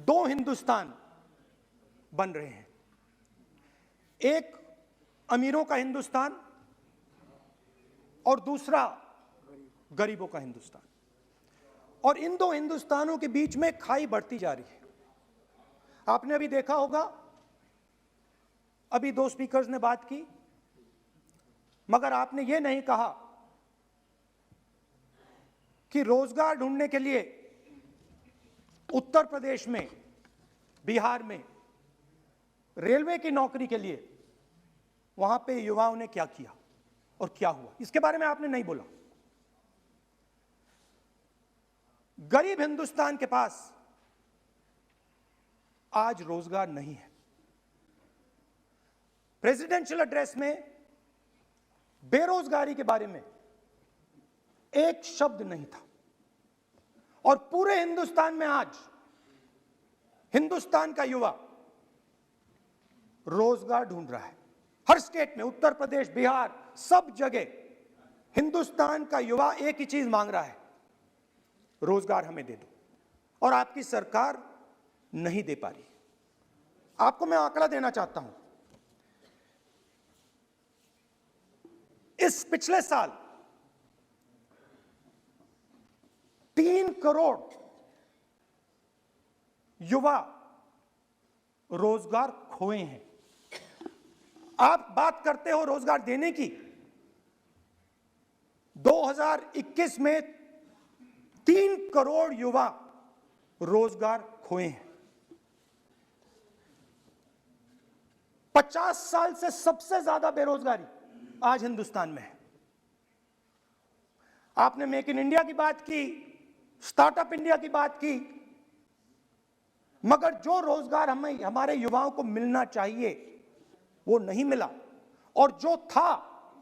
दो हिंदुस्तान बन रहे हैं, एक अमीरों का हिंदुस्तान और दूसरा गरीबों का हिंदुस्तान। और इन दो हिंदुस्तानों के बीच में खाई बढ़ती जा रही है। आपने अभी देखा होगा, अभी दो स्पीकर्स ने बात की, मगर आपने यह नहीं कहा कि रोजगार ढूंढने के लिए उत्तर प्रदेश में, बिहार में रेलवे की नौकरी के लिए वहां पे युवाओं ने क्या किया और क्या हुआ, इसके बारे में आपने नहीं बोला। गरीब हिंदुस्तान के पास आज रोजगार नहीं है। प्रेसिडेंशियल एड्रेस में बेरोजगारी के बारे में एक शब्द नहीं था। और पूरे हिंदुस्तान में आज हिंदुस्तान का युवा रोजगार ढूंढ रहा है। हर स्टेट में, उत्तर प्रदेश, बिहार, सब जगह हिंदुस्तान का युवा एक ही चीज मांग रहा है, रोजगार हमें दे दो। और आपकी सरकार नहीं दे पा रही। आपको मैं आंकड़ा देना चाहता हूं। इस पिछले साल 3 करोड़ युवा रोजगार खोए हैं। आप बात करते हो रोजगार देने की। 2021 में 3 करोड़ युवा रोजगार खोए हैं। 50 साल से सबसे ज्यादा बेरोजगारी आज हिंदुस्तान में है। आपने मेक इन इंडिया की बात की, स्टार्टअप इंडिया की बात की, मगर जो रोजगार हमें, हमारे युवाओं को मिलना चाहिए वो नहीं मिला, और जो था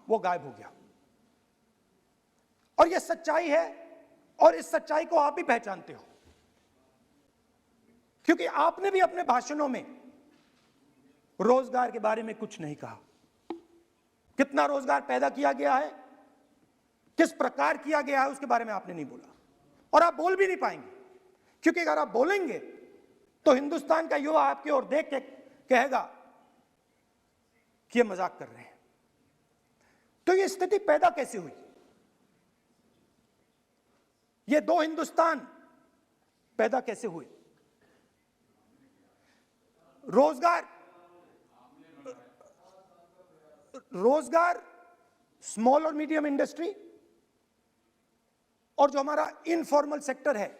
वो गायब हो गया। और ये सच्चाई है, और इस सच्चाई को आप भी पहचानते हो, क्योंकि आपने भी अपने भाषणों में रोजगार के बारे में कुछ नहीं कहा। कितना रोजगार पैदा किया गया है, किस प्रकार किया गया है, उसके बारे में आपने नहीं बोला। और आप बोल भी नहीं पाएंगे, क्योंकि अगर आप बोलेंगे तो हिंदुस्तान का युवा आपकी ओर देख के कहेगा कि ये मजाक कर रहे हैं। तो ये स्थिति पैदा कैसे हुई? ये दो हिंदुस्तान पैदा कैसे हुए? रोजगार स्मॉल और मीडियम इंडस्ट्री और जो हमारा इनफॉर्मल सेक्टर है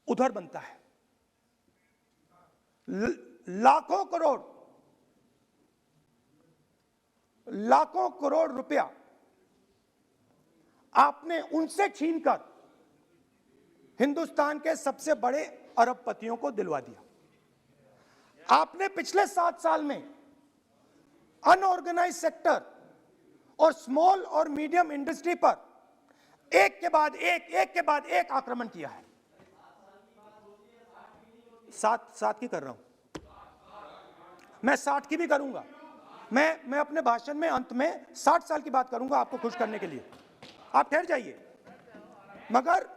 उधर बनता है। लाखों करोड़ रुपया आपने उनसे छीनकर हिंदुस्तान के सबसे बड़े अरबपतियों को दिलवा दिया। आपने पिछले 7 साल में अनऑर्गेनाइज सेक्टर और स्मॉल और मीडियम इंडस्ट्री पर एक के बाद एक आक्रमण किया है। 7 की कर रहा हूं मैं, 60 की भी करूंगा मैं अपने भाषण में अंत में 60 साल की बात करूंगा आपको खुश करने के लिए। आप ठहर जाइए। मगर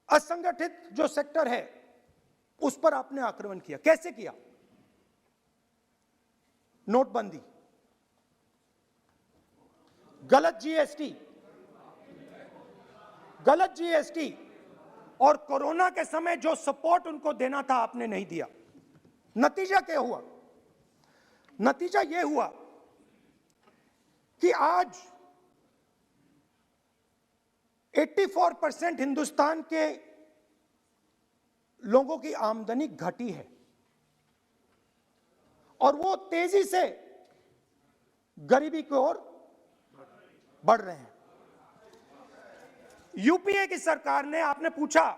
असंगठित जो सेक्टर है उस पर आपने आक्रमण किया। कैसे किया? नोटबंदी, गलत जीएसटी और कोरोना के समय जो सपोर्ट उनको देना था आपने नहीं दिया। नतीजा क्या हुआ? नतीजा यह हुआ कि आज 84% हिंदुस्तान के लोगों की आमदनी घटी है और वो तेजी से गरीबी की ओर बढ़ रहे हैं। यूपीए की सरकार ने, आपने पूछा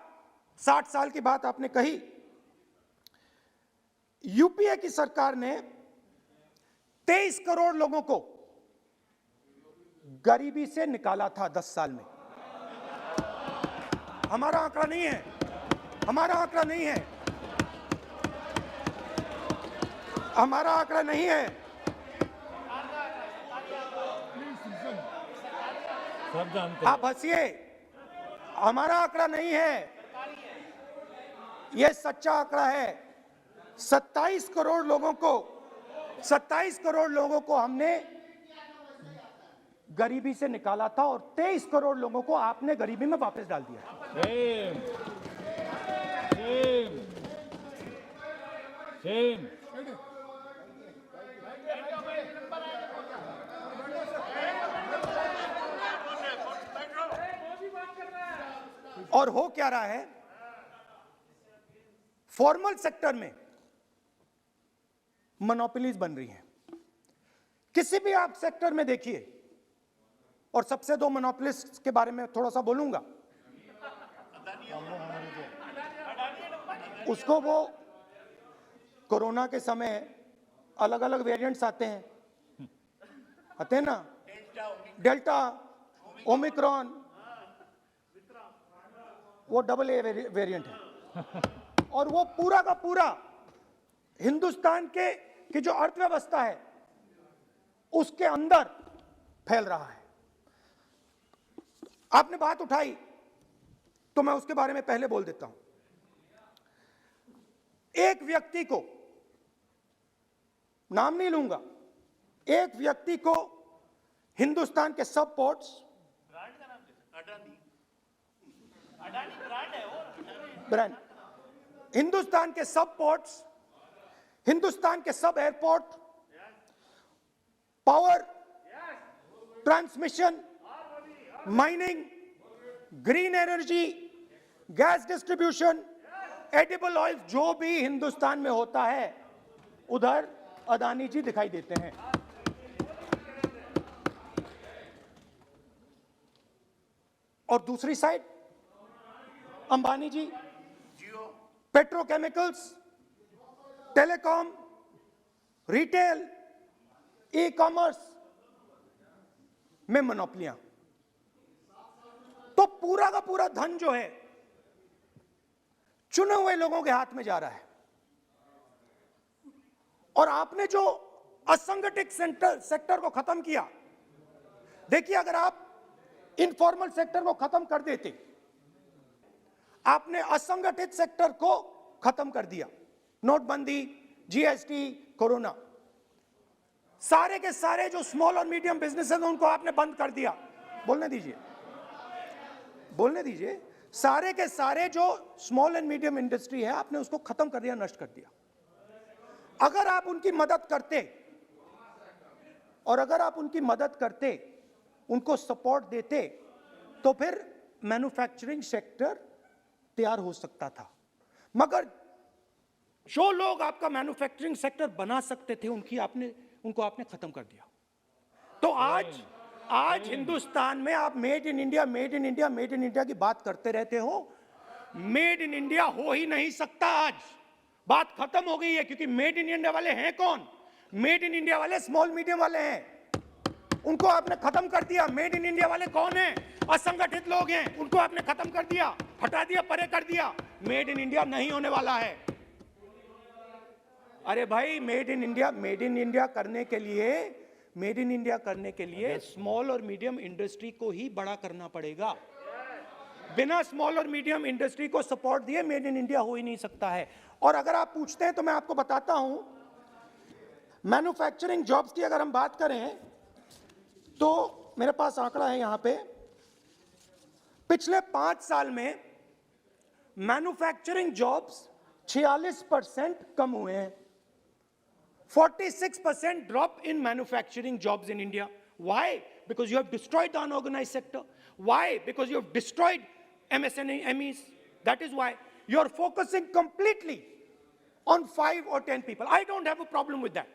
60 साल की बात आपने कही, यूपीए की सरकार ने 23 करोड़ लोगों को गरीबी से निकाला था 10 साल में। हमारा आंकड़ा नहीं है, हमारा आंकड़ा नहीं है, हमारा आंकड़ा नहीं है। सब जानते हैं। आप हंसिए, हमारा आंकड़ा नहीं है, यह सच्चा आंकड़ा है। 27 करोड़ लोगों को हमने गरीबी से निकाला था और 23 करोड़ लोगों को आपने गरीबी में वापस डाल दिया। Same same same. और हो क्या रहा है, फॉर्मल सेक्टर में मोनोपोलीज बन रही हैं। किसी भी आप सेक्टर में देखिए, और सबसे दो मोनोपोलिस्ट के बारे में थोड़ा सा बोलूंगा। उसको वो कोरोना के समय अलग अलग वेरिएंट्स आते हैं ना, डेल्टा, ओमिक्रॉन, वो AA वेरिएंट है। और वो पूरा का पूरा हिंदुस्तान की जो अर्थव्यवस्था है उसके अंदर फैल रहा है। आपने बात उठाई तो मैं उसके बारे में पहले बोल देता हूं। एक व्यक्ति को, नाम नहीं लूंगा, एक व्यक्ति को हिंदुस्तान के सब पोर्ट्स, ब्रांड, हिंदुस्तान के सब पोर्ट्स, हिंदुस्तान के सब airport, power, transmission, mining, green energy, gas distribution, edible oil, जो भी हिंदुस्तान में होता है उधर अदानी जी दिखाई देते हैं। और दूसरी side Ambani ji petrochemicals, telecom, retail, e commerce में मोनोपोलियां। तो पूरा का पूरा धन जो है चुने हुए लोगों के हाथ में जा रहा है। और आपने जो असंगठित सेक्टर को खत्म किया, देखिए, अगर आप इनफॉर्मल सेक्टर को खत्म कर देते, आपने असंगठित सेक्टर को खत्म कर दिया, नोटबंदी, जीएसटी, कोरोना, सारे के सारे जो स्मॉल और मीडियम बिजनेसेस हैं उनको आपने बंद कर दिया। बोलने दीजिए, सारे के सारे जो स्मॉल एंड मीडियम इंडस्ट्री है आपने उसको खत्म कर दिया, नष्ट कर दिया। अगर आप उनकी मदद करते, उनको सपोर्ट देते, तो फिर मैन्युफैक्चरिंग सेक्टर तैयार हो सकता था। मगर जो लोग आपका मैन्युफैक्चरिंग सेक्टर बना सकते थे उनको आपने खत्म कर दिया। तो आज हिंदुस्तान में आप मेड इन इंडिया की बात करते रहते हो। मेड इन इंडिया हो ही नहीं सकता। आज बात खत्म हो गई है, क्योंकि मेड इन इंडिया वाले हैं कौन? मेड इन इंडिया वाले स्मॉल मीडियम वाले हैं, उनको आपने खत्म कर दिया। मेड इन इंडिया वाले कौन हैं? असंगठित लोग हैं, उनको आपने खत्म कर दिया, हटा दिया, परे कर दिया। मेड इन इंडिया नहीं होने वाला है। अरे भाई, मेड इन इंडिया करने के लिए स्मॉल और मीडियम इंडस्ट्री को ही बड़ा करना पड़ेगा। बिना स्मॉल और मीडियम इंडस्ट्री को सपोर्ट दिए मेड इन इंडिया हो ही नहीं सकता है। और अगर आप पूछते हैं तो मैं आपको बताता हूं, मैन्युफैक्चरिंग जॉब्स की अगर हम बात करें तो मेरे पास आंकड़ा है यहां पे, पिछले 5 साल में मैन्युफैक्चरिंग जॉब्स 46% कम हुए हैं। 46% drop in manufacturing jobs in India. Why? Because you have destroyed the unorganized sector. Why? Because you have destroyed MSMEs. That is why you are focusing completely on 5 or 10 people. I don't have a problem with that.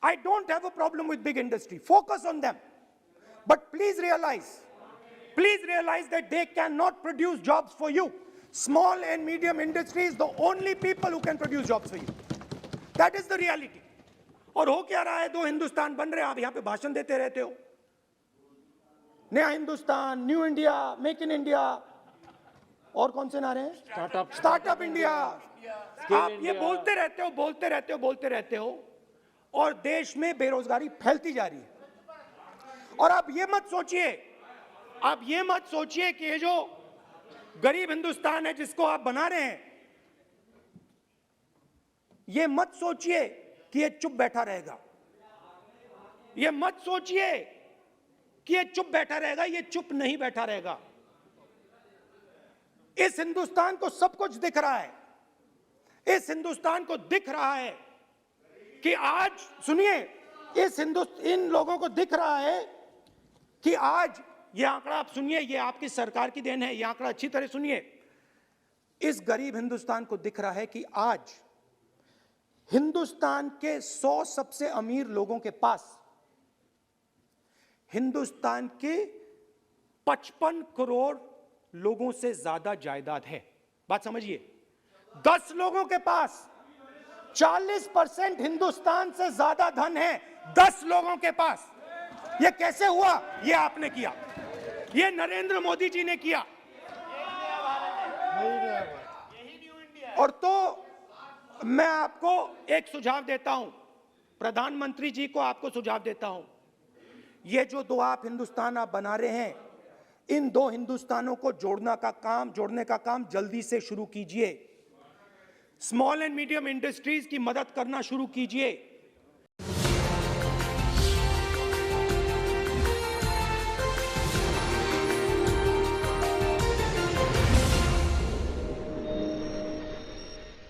I don't have a problem with big industry. Focus on them. But please realize that they cannot produce jobs for you. Small and medium industry is the only people who can produce jobs for you. That is the reality. और हो क्या रहा है, 2 हिंदुस्तान बन रहे हैं, आप यहां पे भाषण देते रहते हो, नया Hindustan, new India, make in India, और कौन से नारे हैं, स्टार्टअप इंडिया। आप ये बोलते रहते हो और देश में बेरोजगारी फैलती जा रही है। और आप ये मत सोचिए, आप ये मत सोचिए कि ये जो गरीब हिंदुस्तान है जिसको आप बना रहे हैं, ये मत सोचिए कि ये चुप बैठा रहेगा। ये मत सोचिए कि ये चुप बैठा रहेगा, ये चुप नहीं बैठा रहेगा। इस हिंदुस्तान को सब कुछ दिख रहा है। इस हिंदुस्तान को दिख रहा है कि आज, सुनिए, इन लोगों को दिख रहा है कि आज ये आंकड़ा आप सुनिए, ये आपकी सरकार की देन है, ये आंकड़ा अच्छी तरह सुनिए। इस गरीब हिंदुस्तान को दिख रहा है कि आज हिंदुस्तान के 100 सबसे अमीर लोगों के पास हिंदुस्तान के 55 करोड़ लोगों से ज्यादा जायदाद है। बात समझिए, 10 लोगों के पास 40% हिंदुस्तान से ज्यादा धन है, 10 लोगों के पास। यह कैसे हुआ? यह आपने किया, यह नरेंद्र मोदी जी ने किया। और तो मैं आपको एक सुझाव देता हूं, प्रधानमंत्री जी को आपको सुझाव देता हूं, ये जो दो आप हिंदुस्तान आप बना रहे हैं, इन दो हिंदुस्तानों को जोड़ने का काम जल्दी से शुरू कीजिए। स्मॉल एंड मीडियम इंडस्ट्रीज की मदद करना शुरू कीजिए।